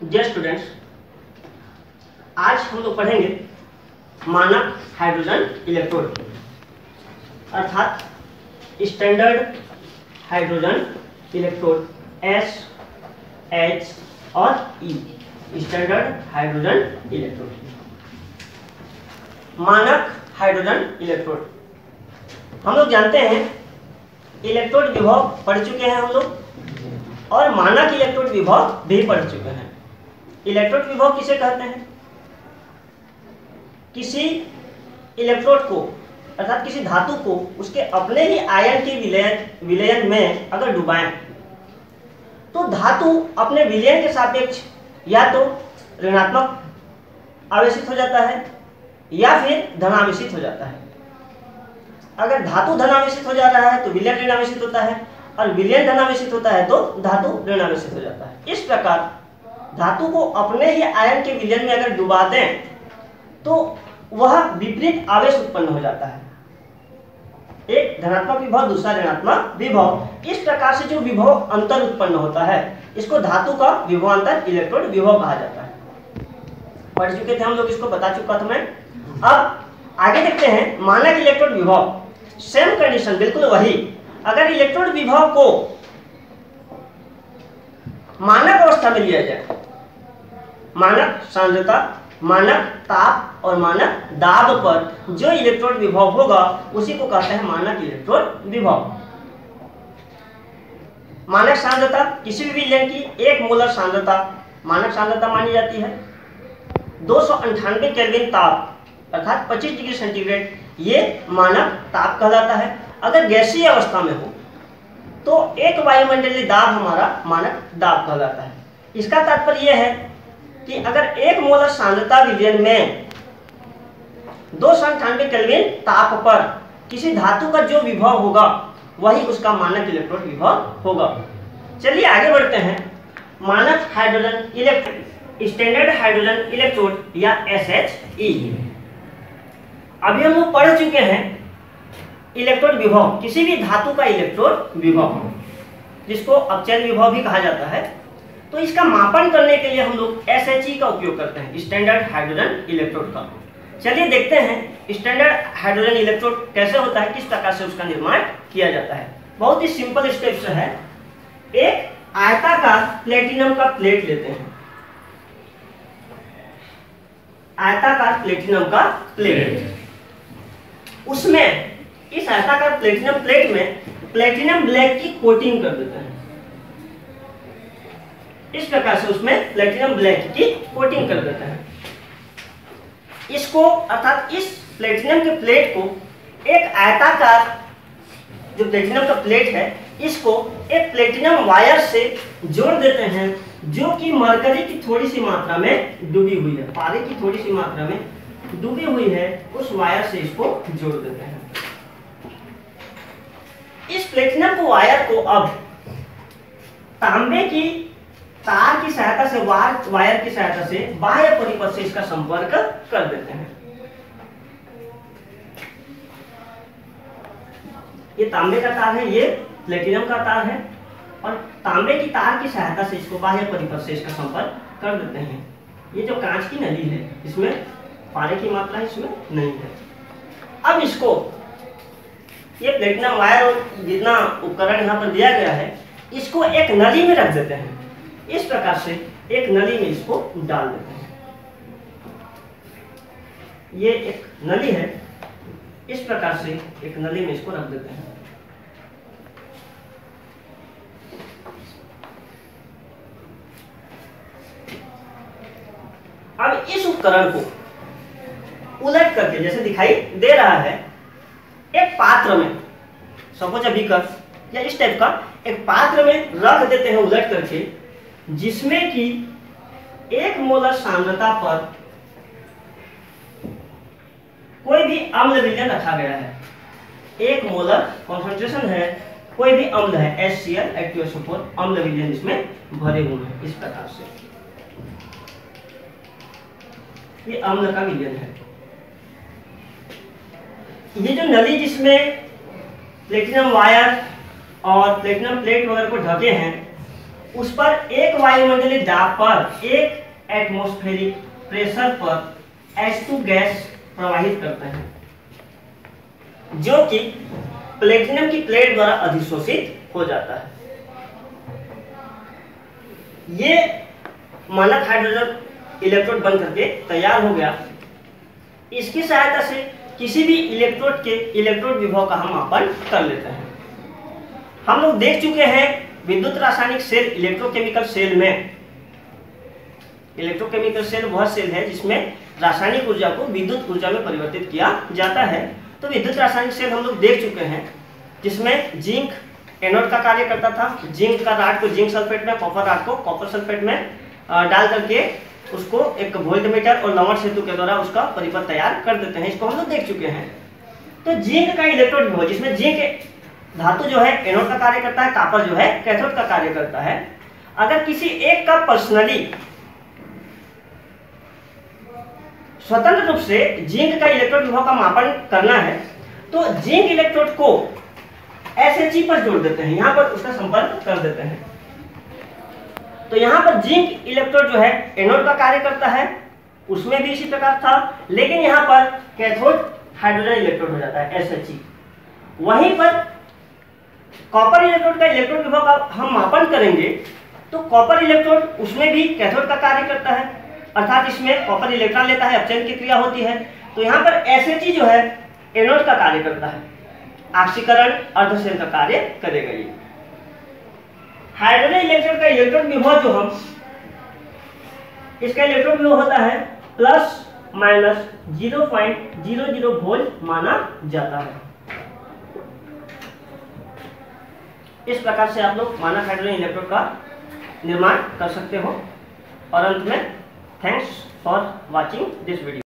Dear students, आज हम लोग पढ़ेंगे मानक हाइड्रोजन इलेक्ट्रोड अर्थात standard hydrogen electrode S, H और ई। स्टैंडर्ड हाइड्रोजन इलेक्ट्रोड, मानक हाइड्रोजन इलेक्ट्रोड। हम लोग जानते हैं इलेक्ट्रोड विभव पढ़ चुके हैं हम लोग, और मानक इलेक्ट्रोड विभव भी पढ़ चुके हैं। इलेक्ट्रोड विभव किसे कहते हैं? किसी इलेक्ट्रोड को अर्थात किसी धातु को उसके अपने ही आयन के विलयन में अगर डुबाएं तो धातु अपने विलयन के सापेक्ष या तो ऋणात्मक आवेशित हो जाता है या फिर धनावेशित हो जाता है। अगर धातु धनावेशित हो जा रहा है तो विलयन ऋणावेशित होता है, और विलयन धनावेशित होता है तो धातु ऋणावेशित हो जाता है। इस प्रकार धातु को अपने ही आयन के विलयन में अगर डुबा दें तो वह विपरीत आवेश उत्पन्न हो जाता है। एक धनात्मक विभव, दूसरा ऋणात्मक विभव। इस प्रकार से जो विभव अंतर उत्पन्न होता है इसको धातु का विभवांतर इलेक्ट्रोड विभव कहा जाता है। पढ़ चुके थे हम लोग, इसको बता चुका था मैं। अब आगे देखते हैं मानक इलेक्ट्रोड विभव। सेम कंडीशन, बिल्कुल वही। अगर इलेक्ट्रोड विभव को मानक अवस्था में लिया जाए, मानक सांद्रता, मानक ताप और मानक दाब पर जो इलेक्ट्रोड विभव होगा उसी को कहते हैं मानक इलेक्ट्रोड विभव। मानक सांद्रता किसी भी विलयन की 1 मोलर सांद्रता मानक सांद्रता मानी जाती है। 298 केल्विन ताप अर्थात 25 डिग्री सेंटीग्रेड ये मानक ताप कहलाता है। अगर गैसीय अवस्था में हो तो एक वायुमंडलीय दाब हमारा मानक दाब कहलाता है। इसका तात्पर्य यह है कि अगर 1 मोलर सांद्रता विलयन में 298 केल्विन ताप पर किसी धातु का जो विभव होगा वही उसका मानक इलेक्ट्रोड विभव होगा। चलिए आगे बढ़ते हैं। मानक hydrogen electrode, standard hydrogen electrode या SHE। अभी हम लोग पढ़ चुके हैं इलेक्ट्रोड विभव, किसी भी धातु का इलेक्ट्रोड विभव जिसको अपचयन विभव भी कहा जाता है। तो इसका मापन करने के लिए हम लोग SHE का उपयोग करते हैं, स्टैंडर्ड हाइड्रोजन इलेक्ट्रोड का। चलिए देखते हैं स्टैंडर्ड हाइड्रोजन इलेक्ट्रोड कैसे होता है, किस प्रकार से उसका निर्माण किया जाता है। बहुत ही सिंपल स्टेप्स है। एक आयताकार प्लेटिनम का प्लेट लेते हैं, आयताकार प्लेटिनम का प्लेट। उसमें इस आयताकार प्लेटिनम प्लेट में प्लेटिनम ब्लैक की कोटिंग कर देते हैं। इस प्रकार से उसमें प्लेटिनम ब्लैक की कोटिंग कर देते हैं। इसको अर्थात इस प्लेटिनम के प्लेट को एक आयताकार जो प्लेटिनम का प्लेट है इसको एक प्लेटिनम वायर से जोड़ देते हैं जो कि मरकरी की थोड़ी सी मात्रा में डूबी हुई है, पारे की थोड़ी सी मात्रा में डूबी हुई है। उस वायर से इसको जोड़ देते हैं। इस प्लेटिनम को वायर को अब तांबे की तार की सहायता से, वायर की सहायता से बाह्य परिपथ से इसका संपर्क कर देते हैं। ये तांबे का तार है, ये प्लेटिनम का तार है, और तांबे की तार की सहायता से इसको बाह्य परिपथ से इसका संपर्क कर देते हैं। ये जो कांच की नली है इसमें पारे की मात्रा इसमें नहीं है। अब इसको ये प्लेटिनम वायर और जितना उपकरण यहाँ पर दिया गया है इसको एक नली में रख देते हैं। इस प्रकार से एक नली में इसको डाल देते हैं। ये एक नली है, इस प्रकार से एक नली में इसको रख देते हैं। अब इस उपकरण को उलट करके जैसे दिखाई दे रहा है एक पात्र में, सपोज अभी कर या इस टाइप का एक पात्र में रख देते हैं उलट करके, जिसमें कि 1 मोलर सांद्रता पर कोई भी अम्ल विलयन रखा गया है। 1 मोलर कॉन्सेंट्रेशन है, कोई भी अम्ल है HCl H2SO4 अम्ल विलयन इसमें भरे हुए हैं। इस प्रकार से ये अम्ल का विलयन है। ये जो नली जिसमें प्लेटिनम वायर और प्लेटिनम प्लेट वगैरह को ढके हैं उस पर एक वायुमंडलीय दाब पर, एक एटमॉस्फेरिक प्रेशर पर H2 गैस प्रवाहित करते हैं, जो कि प्लेटिनम की प्लेट द्वारा अधिशोषित हो जाता है। ये मानक हाइड्रोजन इलेक्ट्रोड बन करके तैयार हो गया। इसकी सहायता से किसी भी इलेक्ट्रोड के इलेक्ट्रोड विभव का हम मापन कर लेते हैं। हम लोग देख चुके हैं विद्युत रासायनिक सेल, इलेक्ट्रोकेमिकल सेल में, इलेक्ट्रोकेमिकल सेल वह सेल है जिसमें रासायनिक ऊर्जा को विद्युत ऊर्जा में परिवर्तित किया जाता है। तो विद्युत रासायनिक सेल हम लोग देख चुके हैं जिसमें जिंक एनोड का कार्य करता था। जिंक का राड को जिंक सल्फेट में, कॉपर राड को कॉपर सल्फेट में डाल करके उसको एक वोल्टमीटर और लवण सेतु के द्वारा उसका परिपथ तैयार कर देते हैं। इसको हम लोग देख चुके हैं। तो जिंक का इलेक्ट्रोड विभव, जिसमें जिंक धातु जो है एनोड का कार्य करता है, कॉपर जो है कैथोड का कार्य करता है। अगर किसी एक का पर्सनली स्वतंत्र रूप से जिंक का इलेक्ट्रोड विभव का मापन करना है तो जिंक इलेक्ट्रोड को SHE पर जोड़ देते हैं, यहां पर उसका संपर्क कर देते हैं। तो यहां पर जिंक इलेक्ट्रोड जो है एनोड का कार्य करता है, उसमें भी इसी प्रकार था, लेकिन यहां पर कैथोड हाइड्रोजन इलेक्ट्रोड हो जाता है SHE। वहीं पर कॉपर इलेक्ट्रोड का इलेक्ट्रोड विभव का हम मापन करेंगे तो कॉपर इलेक्ट्रोड उसमें भी कैथोड का कार्य करता है, अर्थात इसमें कॉपर इलेक्ट्रॉन लेता है, अपचयन की क्रिया होती है। तो यहाँ पर SHE जो है एनोड का कार्य करता है, ऑक्सीकरण अर्धशेल का कार्य करेगा। ये हाइड्रोजन इलेक्ट्रोड का इलेक्ट्रॉन विभव जो हम, इसका इलेक्ट्रॉन विभव होता है प्लस माइनस 0.00 वोल्ट माना जाता है। इस प्रकार से आप लोग मानक हाइड्रोजन इलेक्ट्रोड का निर्माण कर सकते हो। और अंत में thanks for watching this video.